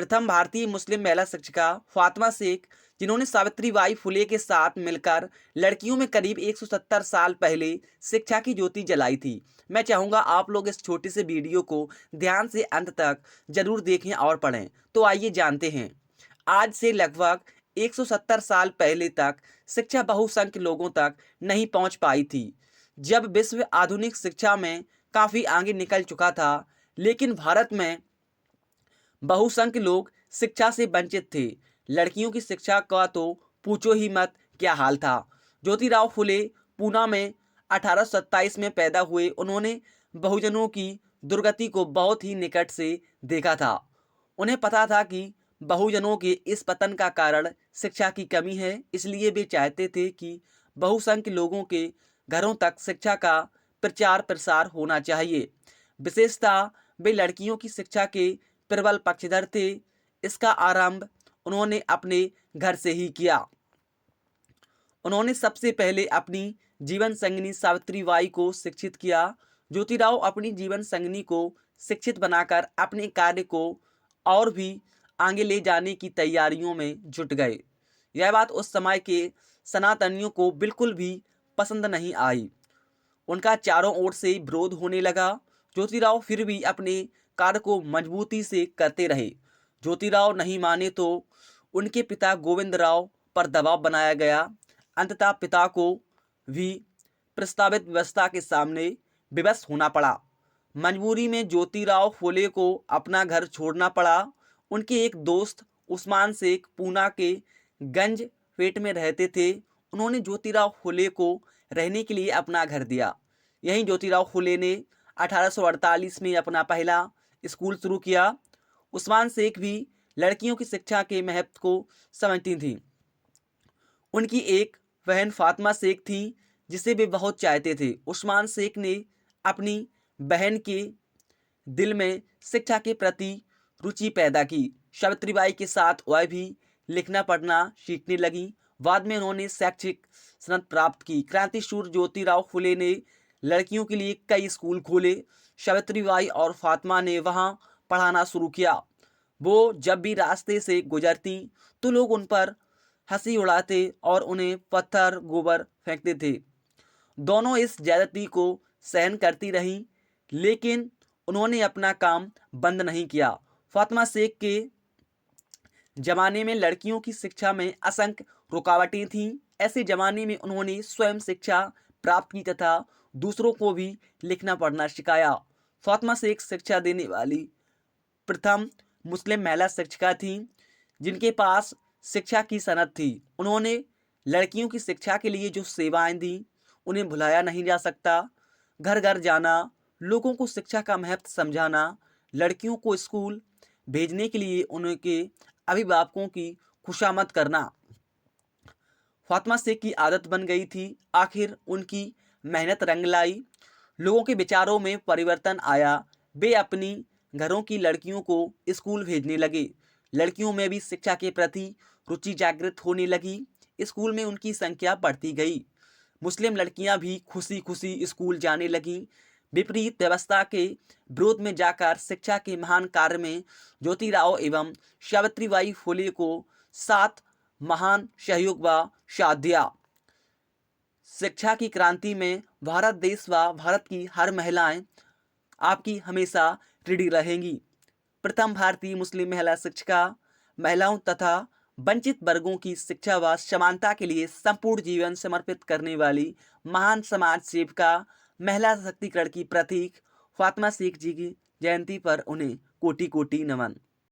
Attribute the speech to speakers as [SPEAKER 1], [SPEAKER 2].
[SPEAKER 1] प्रथम भारतीय मुस्लिम महिला शिक्षिका फातिमा शेख, जिन्होंने सावित्रीबाई फुले के साथ मिलकर लड़कियों में करीब 170 साल पहले शिक्षा की ज्योति जलाई थी। मैं चाहूँगा आप लोग इस छोटे से वीडियो को ध्यान से अंत तक जरूर देखें और पढ़ें। तो आइए जानते हैं। आज से लगभग 170 साल पहले तक शिक्षा बहुसंख्य लोगों तक नहीं पहुंच पाई थी। जब विश्व आधुनिक शिक्षा में काफ़ी आगे निकल चुका था, लेकिन भारत में बहुसंख्य लोग शिक्षा से वंचित थे। लड़कियों की शिक्षा का तो पूछो ही मत क्या हाल था। ज्योतिराव फुले पूना में 1827 में पैदा हुए। उन्होंने बहुजनों की दुर्गति को बहुत ही निकट से देखा था। उन्हें पता था कि बहुजनों के इस पतन का कारण शिक्षा की कमी है, इसलिए वे चाहते थे कि बहुसंख्य लोगों के घरों तक शिक्षा का प्रचार प्रसार होना चाहिए। विशेषतः वे लड़कियों की शिक्षा के प्रबल पक्षधर थे। इसका आरंभ उन्होंने अपने घर से ही किया। उन्होंने सबसे पहले अपनी जीवन संगिनी सावित्रीबाई को शिक्षित किया। ज्योतिराव अपनी जीवन संगिनी को शिक्षित बनाकर अपने कार्य को और भी आगे ले जाने की तैयारियों में जुट गए। यह बात उस समय के सनातनियों को बिल्कुल भी पसंद नहीं आई। उनका चारों ओर से विरोध होने लगा। ज्योतिराव फिर भी अपने कार्य को मजबूती से करते रहे। ज्योतिराव नहीं माने तो उनके पिता गोविंदराव पर दबाव बनाया गया। अंततः पिता को भी प्रस्तावित व्यवस्था के सामने विवश होना पड़ा। मजबूरी में ज्योतिराव फुले को अपना घर छोड़ना पड़ा। उनके एक दोस्त उस्मान शेख पूना के गंज पेट में रहते थे। उन्होंने ज्योतिराव फुले को रहने के लिए अपना घर दिया। यहीं ज्योतिराव फुले ने 1848 में अपना पहला स्कूल शुरू किया। उस्मान शेख भी लड़कियों की शिक्षा के महत्व को समझती थी। उनकी एक बहन फातिमा शेख थी जिसे वे बहुत चाहते थे। उस्मान शेख ने अपनी बहन के दिल में शिक्षा के प्रति रुचि पैदा की। सावित्रीबाई के साथ वह भी लिखना पढ़ना सीखने लगी। बाद में उन्होंने शैक्षिक सनद प्राप्त की। क्रांतिशूर ज्योतिराव फुले ने लड़कियों के लिए कई स्कूल खोले। सावित्रीबाई और फातिमा ने वहां पढ़ाना शुरू किया। वो जब भी रास्ते से गुजरती तो लोग उन पर हंसी उड़ाते और उन्हें पत्थर गोबर फेंकते थे। दोनों इस ज्यादती को सहन करती रहीं, लेकिन उन्होंने अपना काम बंद नहीं किया। फातिमा शेख के जमाने में लड़कियों की शिक्षा में असंख्य रुकावटें थीं। ऐसे जमाने में उन्होंने स्वयं शिक्षा प्राप्त की तथा दूसरों को भी लिखना पढ़ना सिखाया। फातिमा शेख शिक्षा देने वाली प्रथम मुस्लिम महिला शिक्षिका थीं जिनके पास शिक्षा की सनद थी। उन्होंने लड़कियों की शिक्षा के लिए जो सेवाएं दी उन्हें भुलाया नहीं जा सकता। घर घर जाना, लोगों को शिक्षा का महत्व समझाना, लड़कियों को स्कूल भेजने के लिए उनके अभिभावकों की खुशामद करना फातिमा शेख की आदत बन गई थी। आखिर उनकी मेहनत रंग लाई। लोगों के विचारों में परिवर्तन आया। वे अपनी घरों की लड़कियों को स्कूल भेजने लगे। लड़कियों में भी शिक्षा के प्रति रुचि जागृत होने लगी। स्कूल में उनकी संख्या बढ़ती गई। मुस्लिम लड़कियां भी खुशी खुशी स्कूल जाने लगीं। विपरीत व्यवस्था के विरोध में जाकर शिक्षा के महान कार्य में ज्योतिराव एवं सावित्रीबाई फुले को साथ महान सहयोग व साथ दिया। शिक्षा की क्रांति में भारत देश व भारत की हर महिलाएं आपकी हमेशा ऋणी रहेंगी। प्रथम भारतीय मुस्लिम महिला शिक्षिका, महिलाओं तथा वंचित वर्गों की शिक्षा व समानता के लिए संपूर्ण जीवन समर्पित करने वाली महान समाज सेविका, महिला सशक्तिकरण की प्रतीक फातिमा शेख जी की जयंती पर उन्हें कोटि कोटि नमन।